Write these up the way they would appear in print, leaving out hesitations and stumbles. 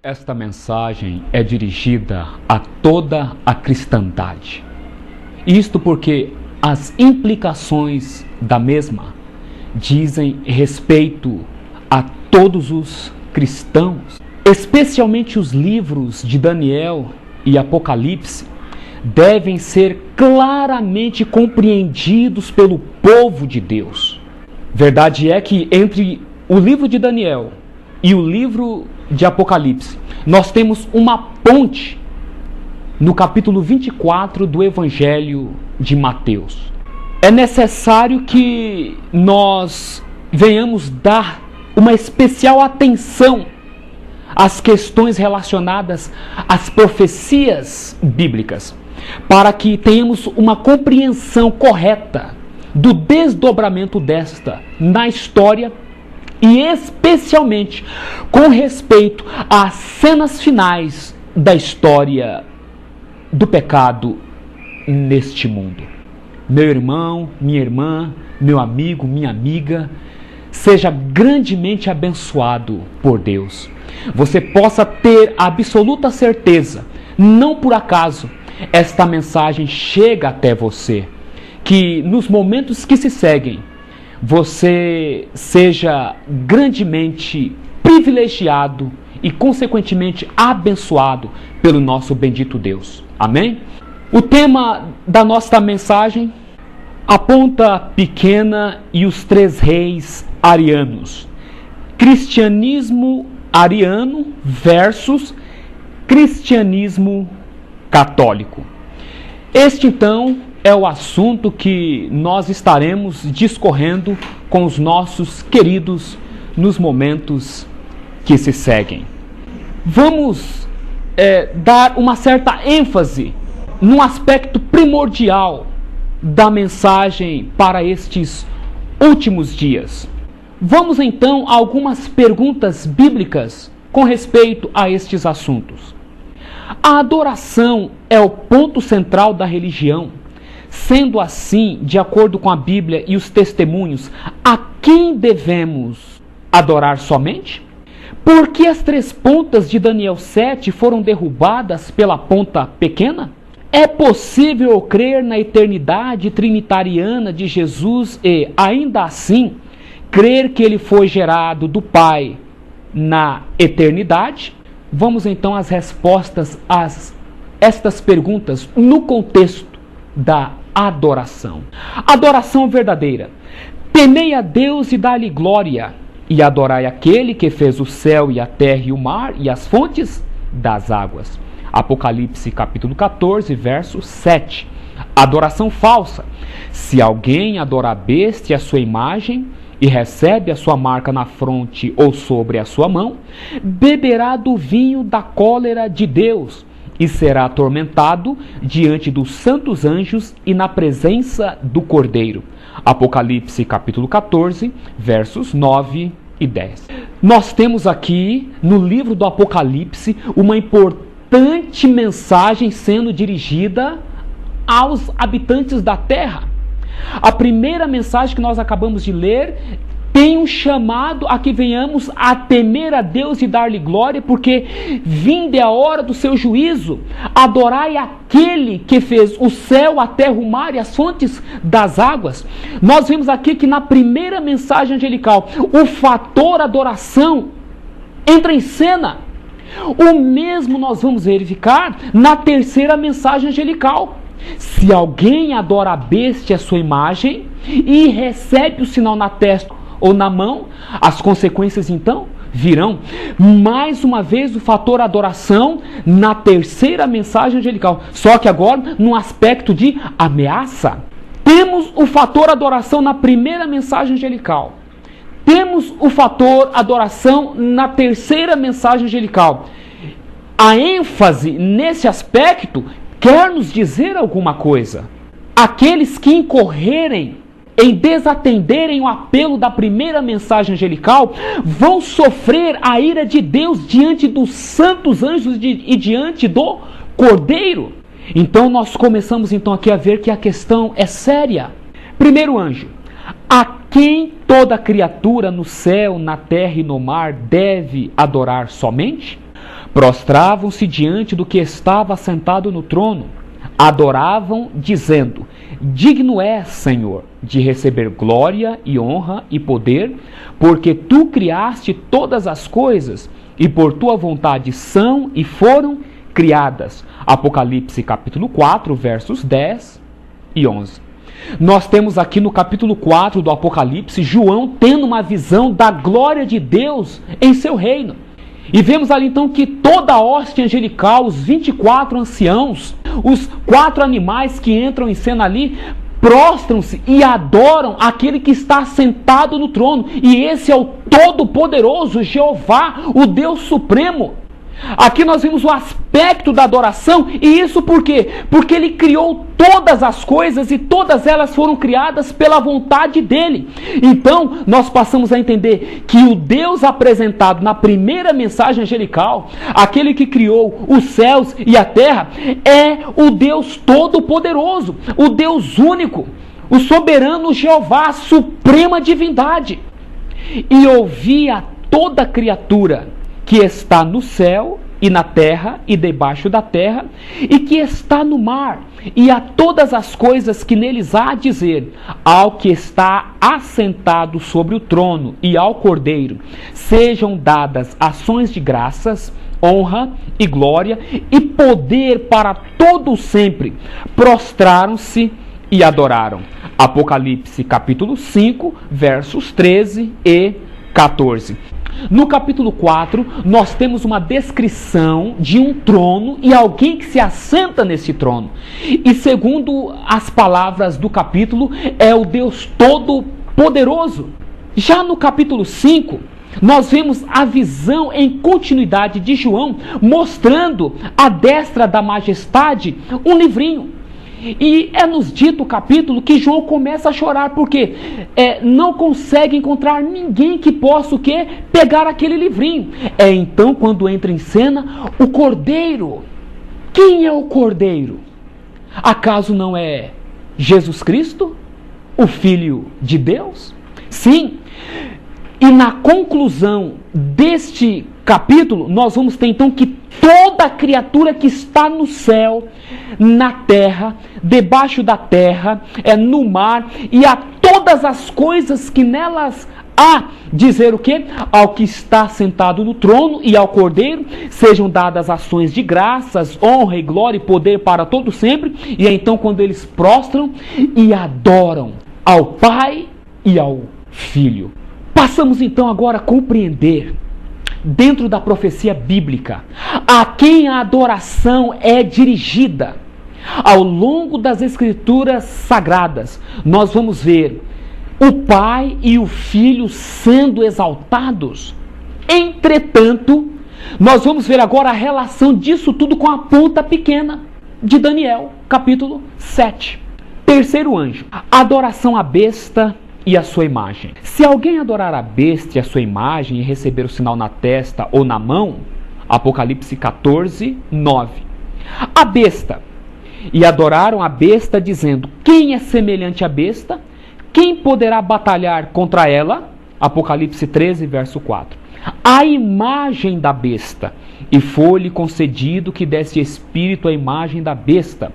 Esta mensagem é dirigida a toda a cristandade. Isto porque as implicações da mesma dizem respeito a todos os cristãos, especialmente os livros de Daniel e Apocalipse devem ser claramente compreendidos pelo povo de Deus. Verdade é que entre o livro de Daniel e o livro de Apocalipse, nós temos uma ponte no capítulo 24 do Evangelho de Mateus. É necessário que nós venhamos dar uma especial atenção às questões relacionadas às profecias bíblicas, para que tenhamos uma compreensão correta do desdobramento desta na história e especialmente com respeito às cenas finais da história do pecado neste mundo. Meu irmão, minha irmã, meu amigo, minha amiga, seja grandemente abençoado por Deus. Você possa ter absoluta certeza, não por acaso, esta mensagem chega até você, que nos momentos que se seguem, você seja grandemente privilegiado e, consequentemente, abençoado pelo nosso bendito Deus. Amém? O tema da nossa mensagem, a ponta pequena e os três reis arianos. Cristianismo ariano versus cristianismo católico. Este, então, é o assunto que nós estaremos discorrendo com os nossos queridos nos momentos que se seguem. Vamos dar uma certa ênfase num aspecto primordial da mensagem para estes últimos dias. Vamos então a algumas perguntas bíblicas com respeito a estes assuntos. A adoração é o ponto central da religião. Sendo assim, de acordo com a Bíblia e os testemunhos, a quem devemos adorar somente? Por que as três pontas de Daniel 7 foram derrubadas pela ponta pequena? É possível crer na eternidade trinitariana de Jesus e, ainda assim, crer que ele foi gerado do Pai na eternidade? Vamos então às respostas a estas perguntas no contexto da adoração. Adoração verdadeira. Temei a Deus e dá-lhe glória, e adorai aquele que fez o céu e a terra e o mar e as fontes das águas. Apocalipse capítulo 14, verso 7. Adoração falsa. Se alguém adora a besta e a sua imagem, e recebe a sua marca na fronte ou sobre a sua mão, beberá do vinho da cólera de Deus, e será atormentado diante dos santos anjos e na presença do Cordeiro. Apocalipse capítulo 14, versos 9 e 10. Nós temos aqui no livro do Apocalipse uma importante mensagem sendo dirigida aos habitantes da terra. A primeira mensagem que nós acabamos de ler tem um chamado a que venhamos a temer a Deus e dar-lhe glória, porque vinda é a hora do seu juízo. Adorai aquele que fez o céu, a terra, o mar e as fontes das águas. Nós vemos aqui que na primeira mensagem angelical, o fator adoração entra em cena. O mesmo nós vamos verificar na terceira mensagem angelical. Se alguém adora a besta e a sua imagem e recebe o sinal na testa ou na mão, as consequências então virão. Mais uma vez o fator adoração na terceira mensagem angelical, só que agora num aspecto de ameaça. Temos o fator adoração na primeira mensagem angelical, temos o fator adoração na terceira mensagem angelical. A ênfase nesse aspecto quer nos dizer alguma coisa. Aqueles que incorrerem em desatenderem o apelo da primeira mensagem angelical, vão sofrer a ira de Deus diante dos santos anjos e diante do Cordeiro. Então nós começamos então aqui a ver que a questão é séria. Primeiro anjo, a quem toda criatura no céu, na terra e no mar deve adorar somente? Prostravam-se diante do que estava assentado no trono, adoravam, dizendo: digno és, Senhor, de receber glória e honra e poder, porque tu criaste todas as coisas, e por tua vontade são e foram criadas. Apocalipse capítulo 4, versos 10 e 11. Nós temos aqui no capítulo 4 do Apocalipse, João tendo uma visão da glória de Deus em seu reino. E vemos ali então que toda a hoste angelical, os 24 anciãos, os 4 animais que entram em cena ali, prostram-se e adoram aquele que está sentado no trono. E esse é o Todo-Poderoso, Jeová, o Deus Supremo. Aqui nós vemos o aspecto da adoração, e isso por quê? Porque ele criou todas as coisas e todas elas foram criadas pela vontade dele. Então nós passamos a entender que o Deus apresentado na primeira mensagem angelical, aquele que criou os céus e a terra, é o Deus Todo-Poderoso, o Deus único, o soberano Jeová, a suprema divindade. E ouvi a toda criatura que está no céu e na terra e debaixo da terra, e que está no mar, e a todas as coisas que neles há a dizer, ao que está assentado sobre o trono e ao Cordeiro, sejam dadas ações de graças, honra e glória e poder para todo sempre. Prostraram-se e adoraram. Apocalipse capítulo 5, versos 13 e 14. No capítulo 4, nós temos uma descrição de um trono e alguém que se assenta nesse trono. E segundo as palavras do capítulo, é o Deus Todo-Poderoso. Já no capítulo 5, nós vemos a visão em continuidade de João, mostrando à destra da majestade um livrinho. E é nos dito o capítulo que João começa a chorar, porque não consegue encontrar ninguém que possa o quê? Pegar aquele livrinho. É então quando entra em cena o Cordeiro. Quem é o Cordeiro? Acaso não é Jesus Cristo, o Filho de Deus? Sim. E na conclusão deste capítulo, nós vamos ter então que toda criatura que está no céu, na terra, debaixo da terra, no mar, e a todas as coisas que nelas há, dizer o quê? Ao que está sentado no trono e ao Cordeiro, sejam dadas ações de graças, honra e glória e poder para todo sempre. E é então quando eles prostram e adoram ao Pai e ao Filho. Passamos então agora a compreender, dentro da profecia bíblica, a quem a adoração é dirigida. Ao longo das Escrituras Sagradas, nós vamos ver o Pai e o Filho sendo exaltados. Entretanto, nós vamos ver agora a relação disso tudo com a ponta pequena de Daniel, capítulo 7. Terceiro anjo, adoração à besta e a sua imagem. Se alguém adorar a besta e a sua imagem e receber o sinal na testa ou na mão, Apocalipse 14, 9. A besta. E adoraram a besta, dizendo: quem é semelhante à besta? Quem poderá batalhar contra ela? Apocalipse 13, verso 4. A imagem da besta. E foi-lhe concedido que desse espírito à imagem da besta,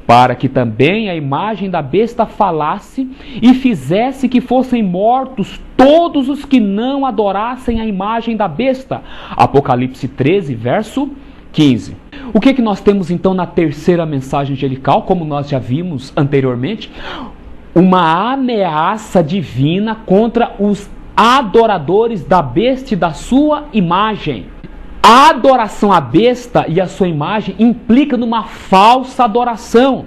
para que também a imagem da besta falasse e fizesse que fossem mortos todos os que não adorassem a imagem da besta. Apocalipse 13, verso 15. O que nós temos então na terceira mensagem angelical, como nós já vimos anteriormente? Uma ameaça divina contra os adoradores da besta e da sua imagem. A adoração à besta e a sua imagem implica numa falsa adoração.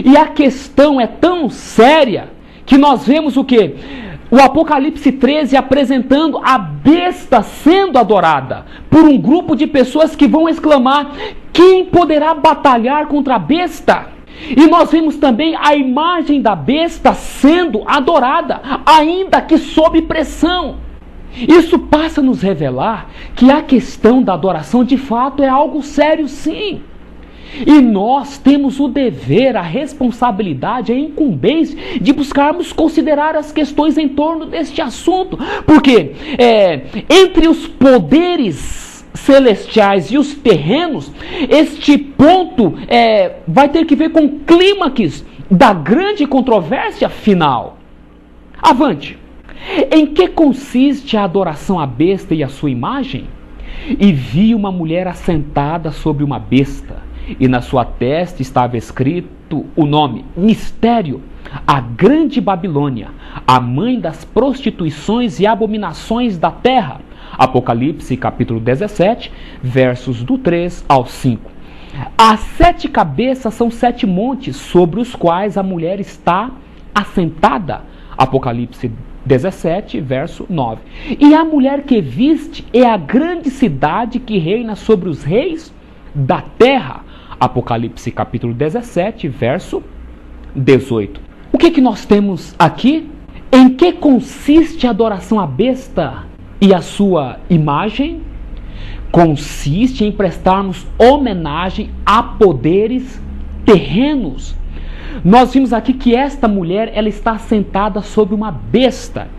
E a questão é tão séria que nós vemos o quê? O Apocalipse 13 apresentando a besta sendo adorada por um grupo de pessoas que vão exclamar: quem poderá batalhar contra a besta? E nós vemos também a imagem da besta sendo adorada, ainda que sob pressão. Isso passa a nos revelar que a questão da adoração de fato é algo sério, sim. E nós temos o dever, a responsabilidade, a incumbência de buscarmos considerar as questões em torno deste assunto. Porque entre os poderes celestiais e os terrenos, este ponto vai ter que ver com o clímax da grande controvérsia final. Avante! Em que consiste a adoração à besta e à sua imagem? E vi uma mulher assentada sobre uma besta, e na sua testa estava escrito o nome, Mistério, a grande Babilônia, a mãe das prostituições e abominações da terra. Apocalipse capítulo 17, versos do 3 ao 5. As 7 cabeças são 7 montes sobre os quais a mulher está assentada. Apocalipse 17, verso 9. E a mulher que viste é a grande cidade que reina sobre os reis da terra. Apocalipse capítulo 17, verso 18. O que nós temos aqui? Em que consiste a adoração à besta e a sua imagem? Consiste em prestarmos homenagem a poderes terrenos. Nós vimos aqui que esta mulher, ela está sentada sobre uma besta.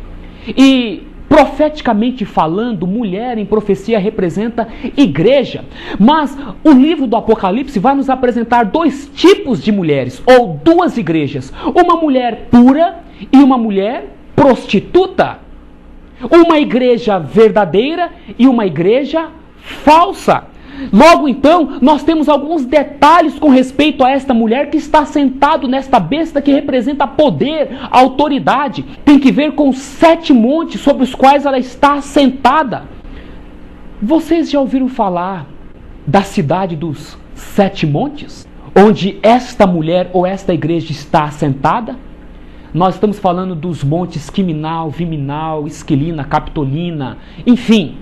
E profeticamente falando, mulher em profecia representa igreja. Mas o livro do Apocalipse vai nos apresentar 2 tipos de mulheres, ou 2 igrejas. Uma mulher pura e uma mulher prostituta. Uma igreja verdadeira e uma igreja falsa. Logo então, nós temos alguns detalhes com respeito a esta mulher que está sentado nesta besta que representa poder, autoridade. Tem que ver com os 7 montes sobre os quais ela está sentada. Vocês já ouviram falar da cidade dos 7 montes? Onde esta mulher ou esta igreja está assentada? Nós estamos falando dos montes Quiminal, Viminal, Esquilina, Capitolina, enfim.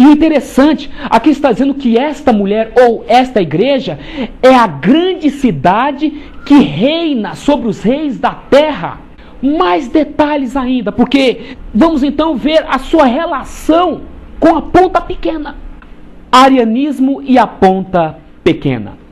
E o interessante, aqui está dizendo que esta mulher ou esta igreja é a grande cidade que reina sobre os reis da terra. Mais detalhes ainda, porque vamos então ver a sua relação com a ponta pequena. Arianismo e a ponta pequena.